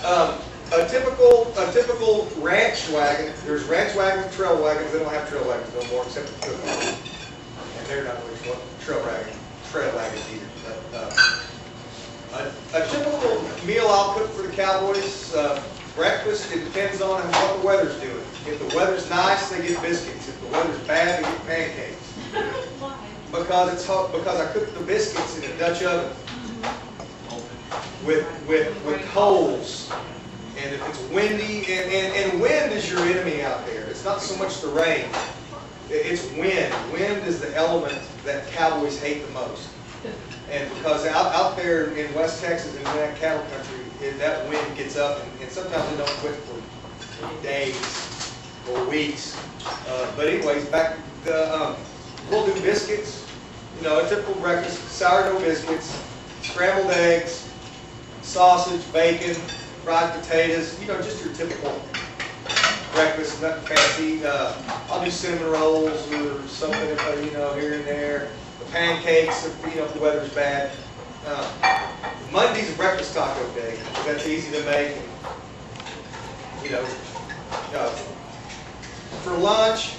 A typical ranch wagon. There's ranch wagons, trail wagons. They don't have trail wagons no more, except for and they're not really trail wagons either. But a typical meal I'll cook for the cowboys. Breakfast, it depends on what the weather's doing. If the weather's nice, they get biscuits. If the weather's bad, they get pancakes. Why? Because it's hot. Because I cook the biscuits in a Dutch oven with coals. And if it's windy, and wind is your enemy out there. It's not so much the rain. It's wind. Wind is the element that cowboys hate the most. And because out there in West Texas, in that cattle country, that wind gets up, and sometimes they don't quit for days or weeks. But anyways, back we'll do biscuits. You know, a typical breakfast: sourdough biscuits, scrambled eggs, sausage, bacon, fried potatoes. You know, just your typical breakfast, nothing fancy. I'll do cinnamon rolls or something, you know, here and there. The pancakes, if, you know, if the weather's bad. Monday's breakfast taco day. That's easy to make. And, you know, for lunch,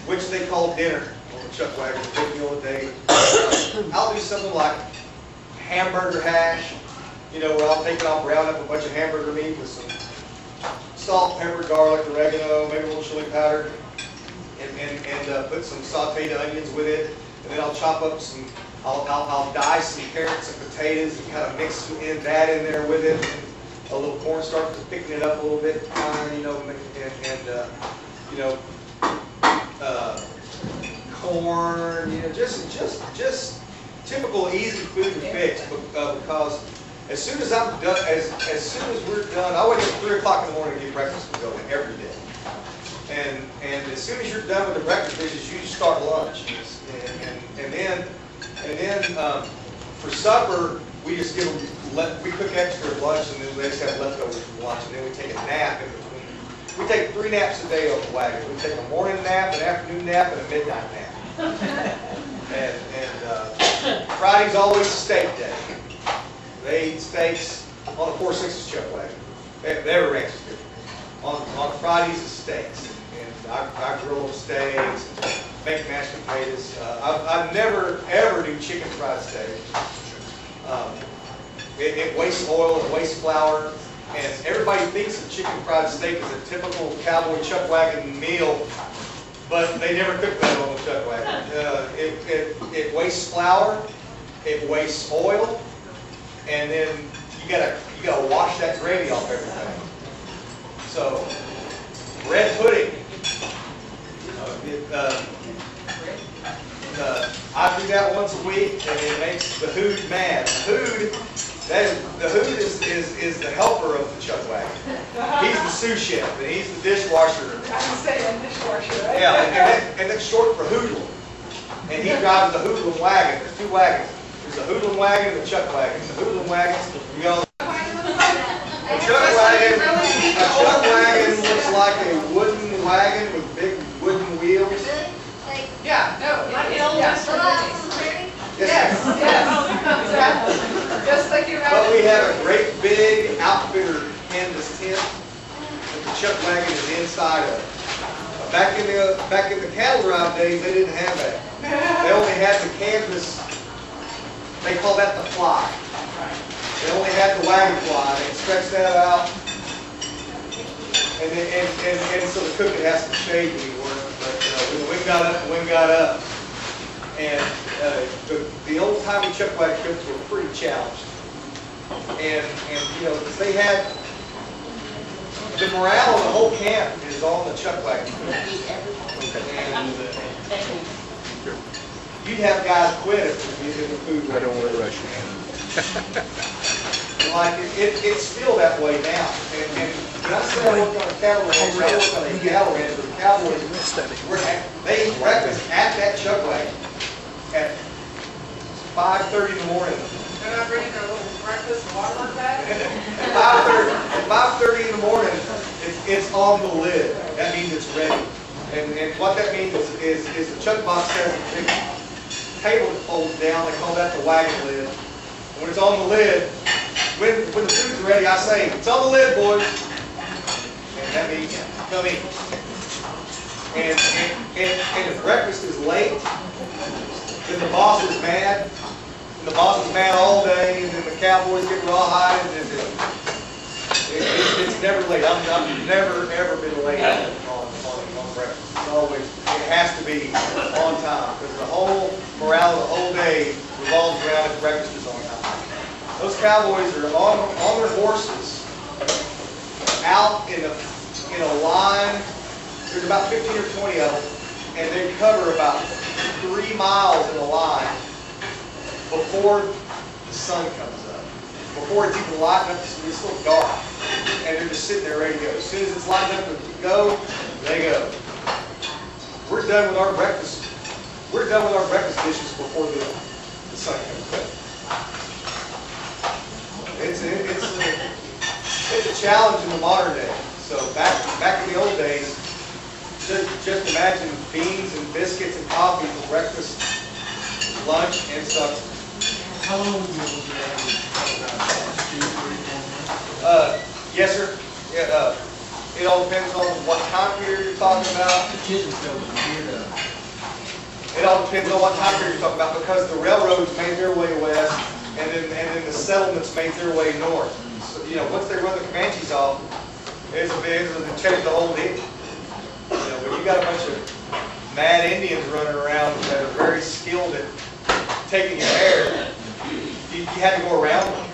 which they call dinner on the chuck wagon, the big meal a day. I'll do something like hamburger hash. You know, where I'll take it off, round up a bunch of hamburger meat with some salt, pepper, garlic, oregano, maybe a little chili powder, and put some sauteed onions with it. And then I'll chop up some, I'll dice some carrots and potatoes and kind of mix that in there with it. A little cornstarch to thicken it up a little bit, you know, you know, corn, you know, just typical easy food to fix because. As soon as I'm done, as soon as we're done, I wake up at 3 o'clock in the morning to get breakfast to go in every day. And as soon as you're done with the breakfast dishes, you start lunch. And then for supper, we just give them, we cook extra at lunch, and then they just have leftovers from lunch, and then we take a nap in between. We take 3 naps a day on the wagon. We take a morning nap, an afternoon nap, and a midnight nap. And Friday's always steak day. They eat steaks on a 4/6 chuck wagon. Every ranch is different. On Fridays, it's steaks. And I grill steaks, make mashed potatoes. I never, ever do chicken fried steak. It wastes oil, it wastes flour. And everybody thinks that chicken fried steak is a typical cowboy chuck wagon meal, but they never cook that on the chuck wagon. It wastes flour, it wastes oil. And then you gotta wash that gravy off everything. So red pudding. I do that once a week, and it makes the hood mad. The hood is the helper of the chuck wagon. He's the sous chef, and he's the dishwasher. I'm saying dishwasher, right? Yeah, and that's short for hoodlum. And he drives the hoodlum wagon. There's 2 wagons. There's a hoodlum wagon and a chuck wagon. The hoodlum wagon, you know, a chuck wagon looks like a wooden wagon with big wooden wheels. Yeah, no, like an old Yes. Just like you But we have a great big outfitter canvas tent that the chuck wagon is inside of. Back in the cattle drive days, they didn't have that. They only had the canvas. They call that the fly. They only had the wagon fly. They stretched that out, and so the cooker has to shade when he works. But when the wind got up, and the old-timey chuck wagon cooks were pretty challenged. And you know, because they had the morale of the whole camp is on the chuck wagon. And you'd have guys quit if the food. I don't want to rush you. Like it's still that way now. And when I say I work on a cattle ranch, I work on a cattle ranch with the cowboys. They eat breakfast at that chuck wagon at 5:30 in the morning. They're not bringing their little breakfast and water like that? At 5:30 in the morning, it's on the lid. That means it's ready. And what that means is the chuck box has a big table that folds down. They call that the wagon lid. When it's on the lid, when the food's ready, I say, it's on the lid, boys. And that means, come eat. And if breakfast is late, then the boss is mad. And the boss is mad all day, and then the cowboys get rawhide, and it's never late. I've never, ever been late on breakfast. It's always, it has to be on time, because the whole morale of the whole day revolves around if breakfast is on time. Those cowboys are on their horses, out in a line. There's about 15 or 20 of them, and they cover about 3 miles in a line before the sun comes up. Before it's even light enough, it's still dark, and they're just sitting there ready to go. As soon as it's light enough to go, they go. We're done with our breakfast. We're done with our breakfast dishes before the sun comes up. It's a challenge in the modern day. So back in the old days, just imagine beans and biscuits and coffee for breakfast, lunch, and supper. How long was the average? 2, 3, 4 months? Yes, sir. Yeah, it all depends on what time period you're talking about. The kitchen stove was geared up. It all depends on what time period you're talking about, because the railroads made their way west, and then the settlements made their way north. So, you know, once they run the Comanches off, it changed the whole deal. You know, when you got a bunch of mad Indians running around that are very skilled at taking your hair, you had to go around them.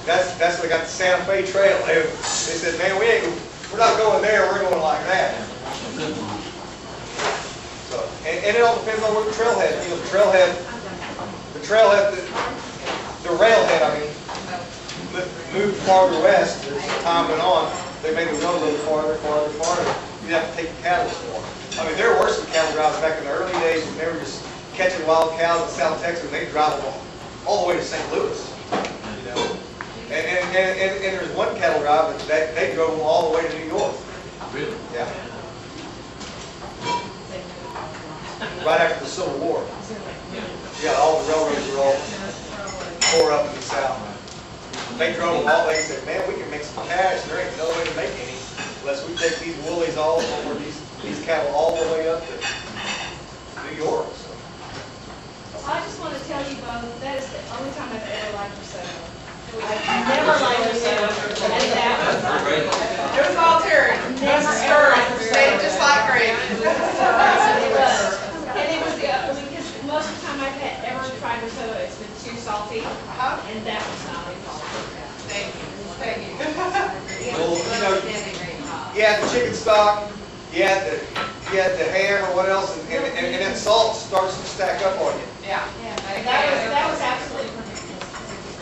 That's what they got the Santa Fe Trail. They said, man, we're not going there. We're going like that. So, and it all depends on where the trailhead. You know, the railhead. I mean, moved farther west as time went on. They made the road a little farther. You'd have to take the cattle more. I mean, there were some cattle drivers back in the early days when they were just catching wild cows in South Texas, and they drive them all the way to St. Louis. You know, and there's one cattle driver that they drove them all the way to New York. Really? Yeah. Right after the Civil War. Yeah, all the railroads were all tore up in the South. They drove them all. They said, man, we can make some cash. There ain't no way to make any unless we take these woolies all over these cattle all the way up to New York. So. I just want to tell you both, that is the only time I've ever liked your setup. I've never liked your setup. And that was It was all Terry. never ever Stirred. liked your Made it setup. just like gravy. It was. And it was because most of the time I've ever tried your setup, it's been too salty. And that was not at all. Thank you. Thank you. Well, you know, you had the chicken stock, you had the ham or what else, and then salt starts to stack up on you. Yeah. And that was absolutely perfect.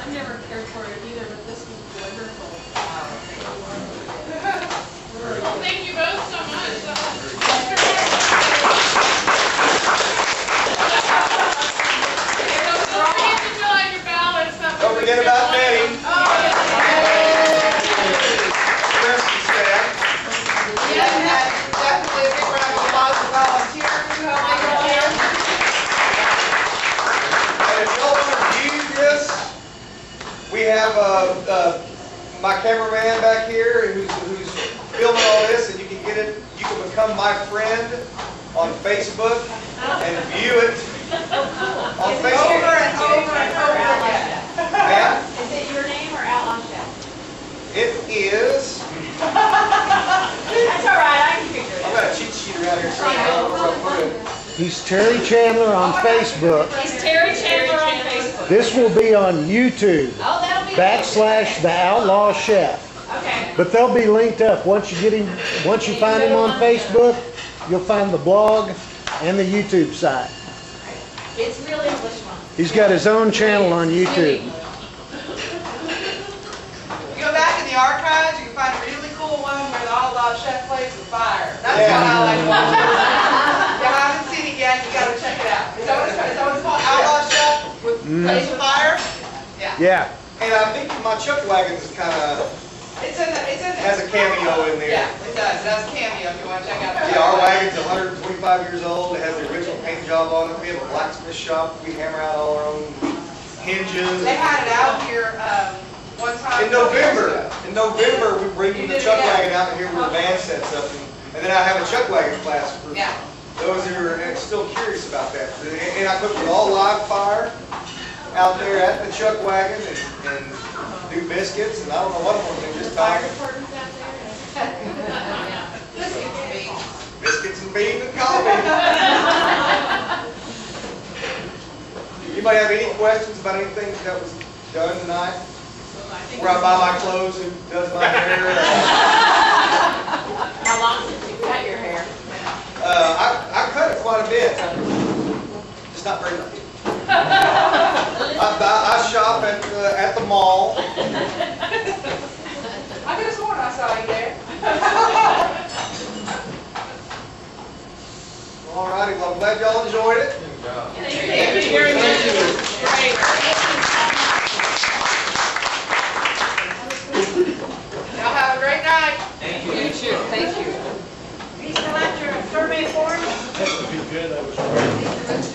I've never cared for it either, but this was wonderful. Well, thank you both so much. Don't forget to fill out your ballots. Don't forget about Betty. Definitely a big round of applause for volunteers who helped make it here. And if y'all want to view this, we have my cameraman back here who's filming all this, and you can get it. You can become my friend on Facebook and view it on Facebook. Over and over and over again. Yeah, Is it your name or Outlaw Chef? it is. That's all right, I can figure it I've out. got a cheat sheet around here somewhere. He's Terry Chandler on Facebook. He's Terry Chandler on Facebook. This will be on YouTube, Oh, that'll be. / the Outlaw Chef. Okay. But they'll be linked up. Once you find him on Facebook, you'll find the blog and the YouTube site. It's real English one. He's got his own channel on YouTube. You go back in the archives, you can find a really cool one where the Outlaw Chef plays with fire. That's Yeah. what I like to watch. If you haven't seen it yet, you gotta check it out. Is that what it's called? Outlaw Chef with plays with fire? Yeah. Yeah. And I think my Chuck Wagons is kind of has a cameo in there. Yeah, it does. It has a cameo if you want to check out. Yeah, our wagon's 125 years old. It has the original paint job on it. We have a blacksmith shop. We hammer out all our own hinges. They had it out here one time. In November, we bring You the did it chuck again. wagon out here where the band sets up, and then I have a chuck wagon class for Yeah. those who are still curious about that. And I cook with all live fire out there at the chuck wagon and do biscuits, and I don't know what I'm gonna do this Fire time. department's out there. Biscuits and beans and coffee. Anybody have any questions about anything that was done tonight? Where I buy my clothes, who does my hair? How long did you cut your hair? I cut it quite a bit. Just not very much. I shop at the mall. I could have sworn I saw you there. All righty, well, I'm glad y'all enjoyed it. Thank you very much. Great. Y'all have a great night. Thank you. You too, thank you. Are you still at your survey form? That would be good, I was.